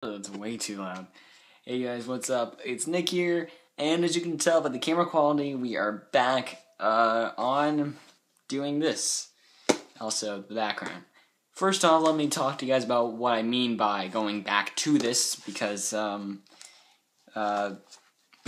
That's way too loud. Hey guys, what's up? It's Nick here, and as you can tell by the camera quality, we are back on doing this. Also, the background. First off, let me talk to you guys about what I mean by going back to this, because I think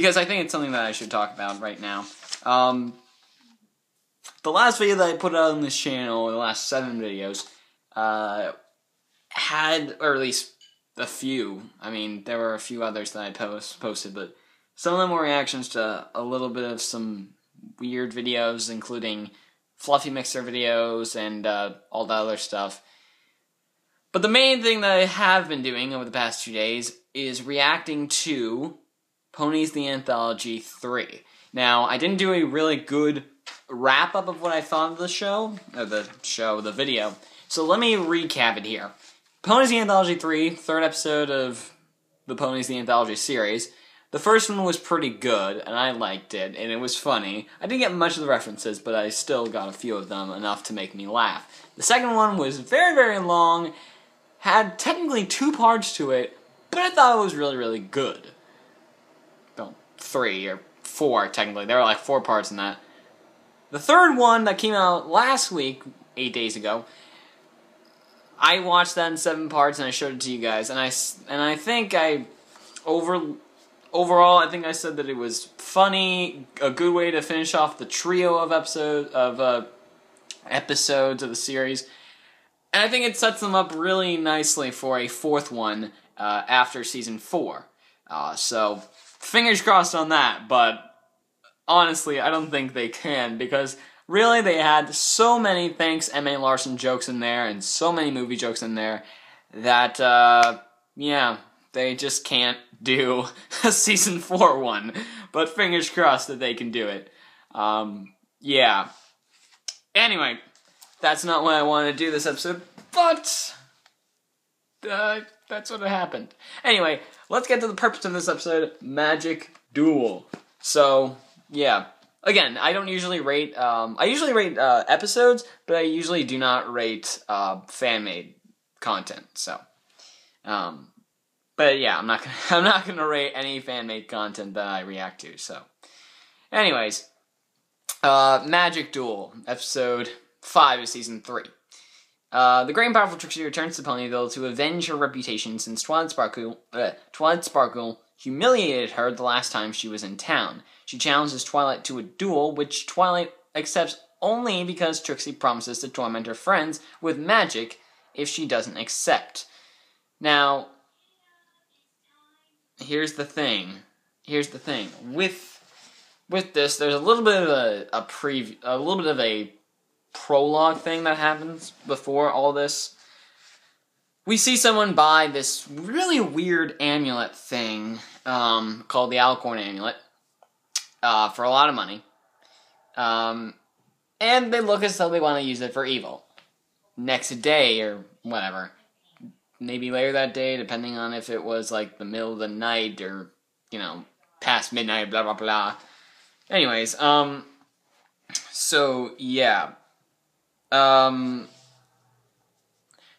it's something that I should talk about right now. The last video that I put out on this channel, the last 7 videos, had, or at least a few. I mean, there were a few others that I posted, but some of them were reactions to a little bit of some weird videos, including Fluffy Mixer videos and all the other stuff. But the main thing that I have been doing over the past 2 days is reacting to Ponies the Anthology 3. Now, I didn't do a really good wrap-up of what I thought of the video, so let me recap it here. Ponies the Anthology 3, third episode of the Ponies the Anthology series. The first one was pretty good, and I liked it, and it was funny. I didn't get much of the references, but I still got a few of them, enough to make me laugh. The second one was very, very long, had technically 2 parts to it, but I thought it was really, really good. Well, 3 or 4, technically. There were like 4 parts in that. The third one that came out last week, 8 days ago, I watched that in 7 parts and I showed it to you guys, and I think overall I think I said that it was funny, a good way to finish off the trio of episodes of the series, and I think it sets them up really nicely for a 4th one after season 4. So fingers crossed on that, but honestly, I don't think they can, because really, they had so many Thanks M.A. Larson jokes in there, and so many movie jokes in there, that, yeah, they just can't do a season 4 one. But fingers crossed that they can do it. Yeah. Anyway, that's not what I wanted to do this episode, but that's what happened. Anyway, let's get to the purpose of this episode, Magic Duel. So, yeah. Again, I don't usually rate, I usually rate episodes, but I usually do not rate fan-made content, so. But yeah, I'm not gonna rate any fan-made content that I react to, so. Anyways, Magic Duel, episode 5 of season 3. The great and powerful Trixie returns to Ponyville to avenge her reputation since Twilight Sparkle humiliated her the last time she was in town. She challenges Twilight to a duel, which Twilight accepts only because Trixie promises to torment her friends with magic if she doesn't accept. Now, here's the thing. With this, there's a little bit of a prologue thing that happens before all this. We see someone buy this really weird amulet thing called the Alicorn Amulet for a lot of money. And they look as though they want to use it for evil. Next day, or whatever, maybe later that day, depending on if it was like the middle of the night or, you know, past midnight, blah, blah, blah. Anyways, so, yeah.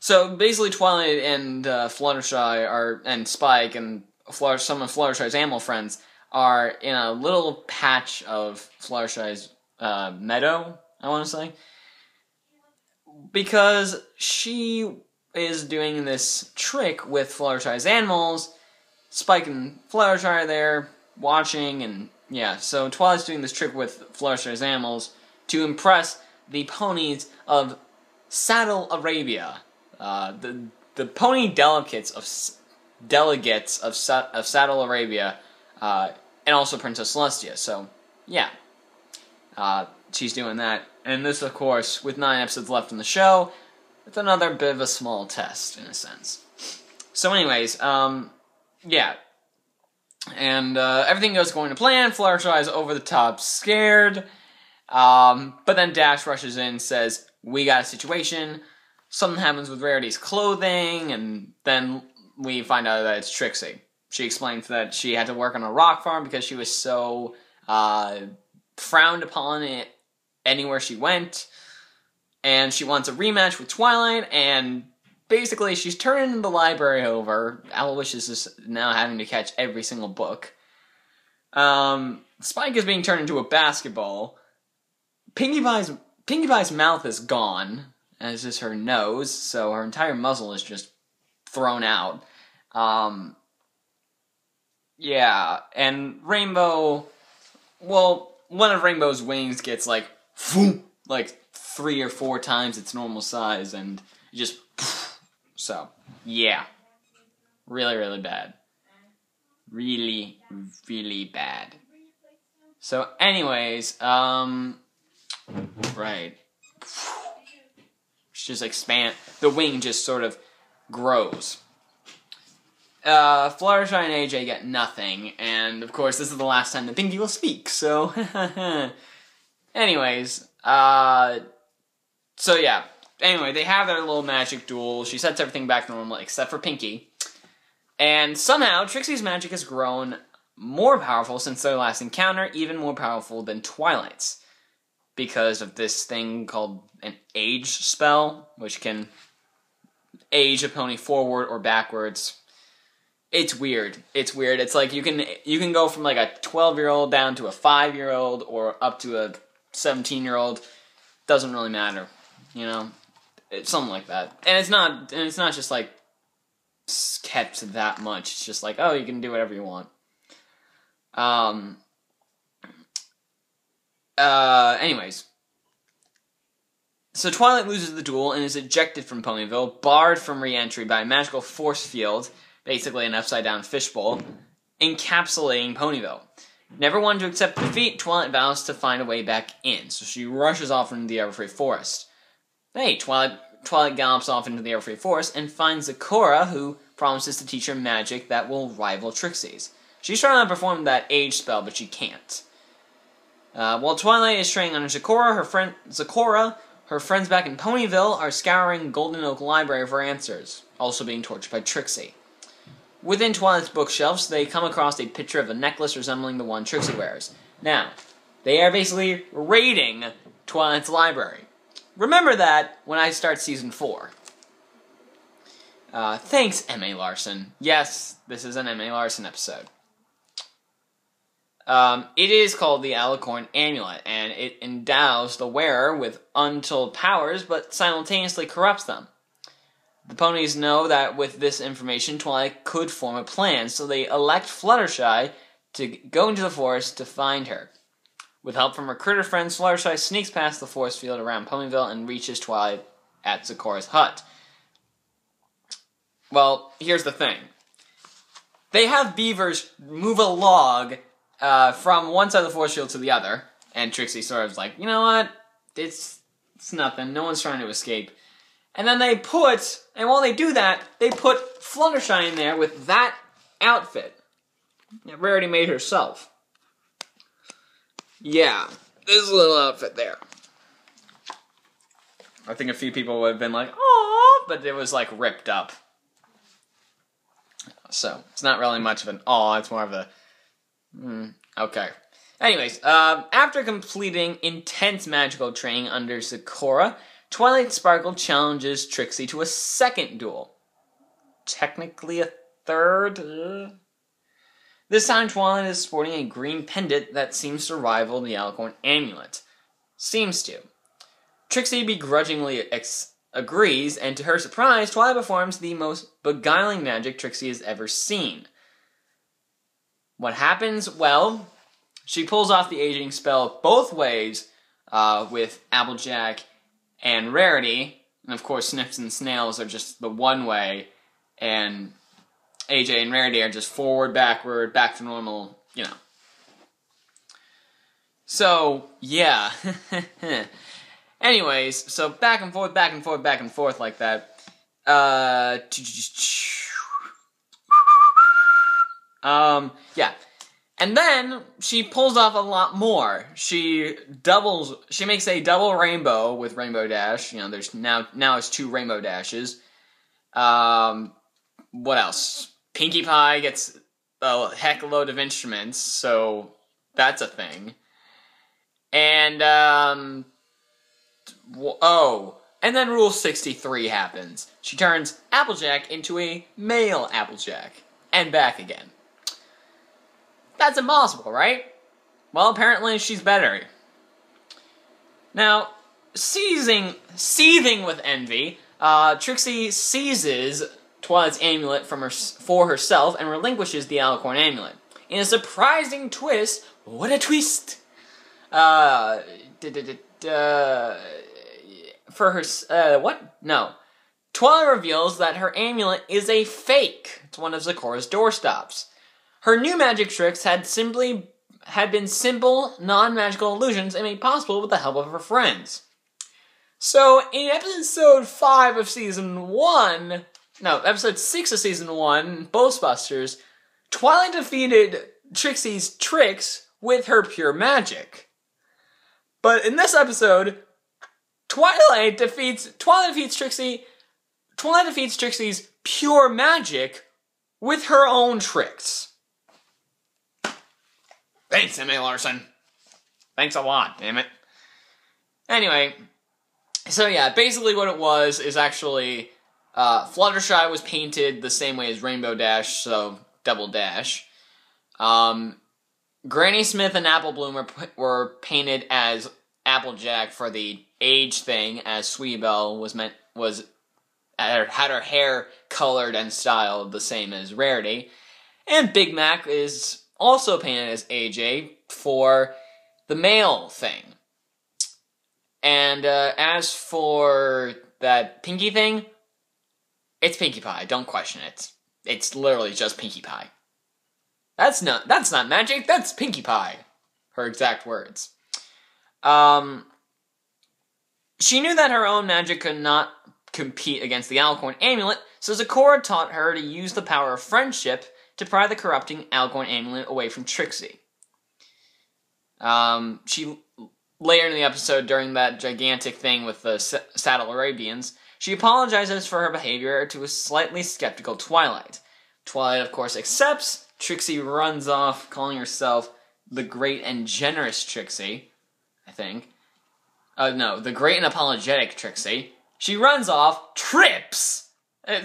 So basically, Twilight and Fluttershy and Spike and some of Fluttershy's animal friends are in a little patch of Fluttershy's meadow, I want to say, because she is doing this trick with Fluttershy's animals. Spike and Fluttershy are there watching, and yeah, so Twilight's doing this trick with Fluttershy's animals to impress the ponies of Saddle Arabia. The pony delegates of Saddle Arabia, and also Princess Celestia. So, yeah, she's doing that. And this, of course, with 9 episodes left in the show, it's another bit of a small test, in a sense. So anyways, yeah. And everything goes according to plan. Fluttershy is over the top scared. But then Dash rushes in and says, "We got a situation." Something happens with Rarity's clothing, and then we find out that it's Trixie. She explains that she had to work on a rock farm because she was so frowned upon it anywhere she went, and she wants a rematch with Twilight, and basically, she's turning the library over. Aloysius is just now having to catch every single book. Spike is being turned into a basketball. Pinkie Pie's mouth is gone, as is her nose, so her entire muzzle is just thrown out. Yeah, and Rainbow, well, one of Rainbow's wings gets like 3 or 4 times its normal size, and just, so, yeah. Really, really bad. Really, really bad. So, anyways, right. Just expand, the wing just sort of grows. Fluttershy and AJ get nothing, and of course this is the last time that Pinkie will speak, so anyways, so yeah, anyway, they have their little magic duel. She sets everything back to normal except for Pinkie, and somehow Trixie's magic has grown more powerful since their last encounter, even more powerful than Twilight's, because of this thing called an age spell, which can age a pony forward or backwards. It's weird. It's weird. It's like you can go from like a 12-year-old down to a 5-year-old or up to a 17-year-old. Doesn't really matter, you know. It's something like that. And it's not just like kept that much. It's just like, oh, you can do whatever you want. Anyways. So Twilight loses the duel and is ejected from Ponyville, barred from re-entry by a magical force field, basically an upside-down fishbowl, encapsulating Ponyville. Never wanting to accept defeat, Twilight vows to find a way back in, so she rushes off into the Everfree Forest. Hey, Twilight gallops off into the Everfree Forest and finds Zecora, who promises to teach her magic that will rival Trixie's. She's trying to perform that age spell, but she can't. While Twilight is training under Zecora, her friends back in Ponyville are scouring Golden Oak Library for answers, also being tortured by Trixie. Within Twilight's bookshelves, they come across a picture of a necklace resembling the one Trixie wears. Now, they are basically raiding Twilight's library. Remember that when I start Season 4. Thanks, M.A. Larson. Yes, this is an M.A. Larson episode. It is called the Alicorn Amulet, and it endows the wearer with untold powers, but simultaneously corrupts them. The ponies know that with this information, Twilight could form a plan, so they elect Fluttershy to go into the forest to find her. With help from her critter friends, Fluttershy sneaks past the force field around Ponyville and reaches Twilight at Zecora's hut. Well, here's the thing. They have beavers move a log from one side of the force field to the other, and Trixie sort of is like, you know what? It's nothing. No one's trying to escape. And then and while they do that, they put Fluttershy in there with that outfit that Rarity made herself. Yeah, this little outfit there. I think a few people would have been like, "Aww," but it was like ripped up. So, it's not really much of an aw, it's more of a, okay. Anyways, after completing intense magical training under Zecora, Twilight Sparkle challenges Trixie to a second duel. Technically a third? This time Twilight is sporting a green pendant that seems to rival the Alicorn Amulet. Seems to. Trixie begrudgingly agrees, and to her surprise, Twilight performs the most beguiling magic Trixie has ever seen. What happens? Well, she pulls off the aging spell both ways, with Applejack and Rarity, and of course Snips and Snails are just the one way, and AJ and Rarity are just forward, backward, back to normal, you know. So, yeah. Anyways, so back and forth, back and forth, back and forth like that. Yeah. And then she pulls off a lot more. She makes a double rainbow with Rainbow Dash. You know, there's now it's 2 Rainbow Dashes. What else? Pinkie Pie gets a heck load of instruments, so that's a thing. And, and then Rule 63 happens. She turns Applejack into a male Applejack. And back again. That's impossible, right? Well, apparently she's better. Now, seething with envy, Trixie seizes Twilight's amulet for herself and relinquishes the Alicorn amulet. In a surprising twist, what a twist! Twilight reveals that her amulet is a fake. It's one of Zecora's doorstops. Her new magic tricks had been simple, non-magical illusions and made possible with the help of her friends. So, in episode 5 of season 1, episode 6 of season 1, Ghostbusters, Twilight defeated Trixie's tricks with her pure magic. But in this episode, Twilight defeats Trixie's pure magic with her own tricks. Thanks, M.A. Larson. Thanks a lot, damn it. Anyway, so yeah, basically what it was is actually Fluttershy was painted the same way as Rainbow Dash, so double dash. Granny Smith and Apple Bloom were painted as Applejack for the age thing, as Sweetie Belle had her hair colored and styled the same as Rarity. And Big Mac is also painted as AJ for the male thing. And as for that Pinkie thing, it's Pinkie Pie, don't question it. It's literally just Pinkie Pie. That's not magic, that's Pinkie Pie. Her exact words. She knew that her own magic could not compete against the Alicorn amulet, so Zecora taught her to use the power of friendship to pry the corrupting Alicorn amulet away from Trixie. Later in the episode, during that gigantic thing with the Saddle Arabians, she apologizes for her behavior to a slightly skeptical Twilight. Twilight, of course, accepts. Trixie runs off, calling herself the Great and Generous Trixie, I think. The Great and Apologetic Trixie. She runs off, trips,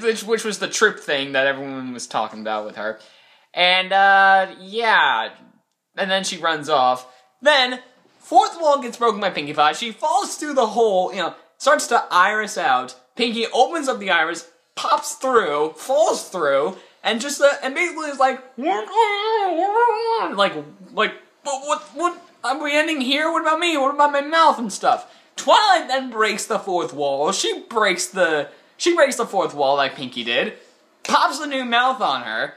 which was the trip thing that everyone was talking about with her. And, yeah. And then she runs off. Then, fourth wall gets broken by Pinkie Pie. She falls through the hole, starts to iris out. Pinkie opens up the iris, pops through, falls through, and just, and basically is like, what, are we ending here? What about me? What about my mouth and stuff? Twilight then breaks the fourth wall. She breaks the fourth wall like Pinkie did, pops the new mouth on her,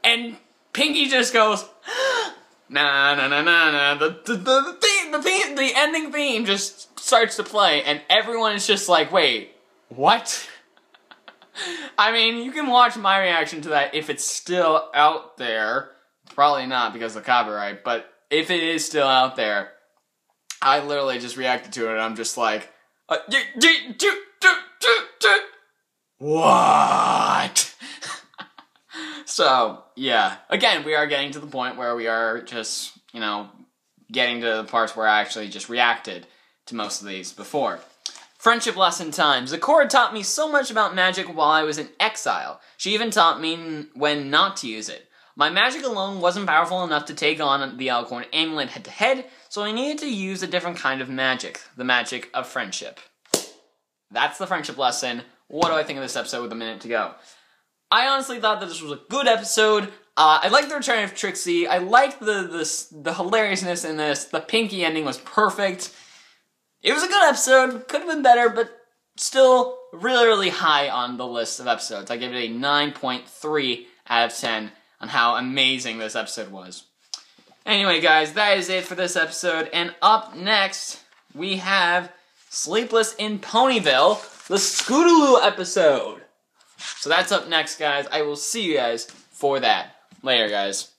and Pinkie just goes, nah, nah, nah, nah, nah. The ending theme just starts to play, and everyone is just like, wait, what? I mean, you can watch my reaction to that if it's still out there. Probably not because of the copyright, but if it is still out there, I literally just reacted to it, and I'm just like, what? So, yeah. Again, we are getting to the point where we are just, getting to the parts where I actually just reacted to most of these before. Friendship lesson time. Zecora taught me so much about magic while I was in exile. She even taught me when not to use it. My magic alone wasn't powerful enough to take on the Alicorn amulet head-to-head, so I needed to use a different kind of magic. The magic of friendship. That's the friendship lesson. What do I think of this episode with a minute to go? I honestly thought that this was a good episode. I liked the return of Trixie. I liked the hilariousness in this. The Pinkie ending was perfect. It was a good episode. Could have been better, but still really, really high on the list of episodes. I give it a 9.3 out of 10 on how amazing this episode was. Anyway, guys, that is it for this episode. And up next, we have Sleepless in Ponyville, the Scootaloo episode. So that's up next, guys. I will see you guys for that. Later, guys.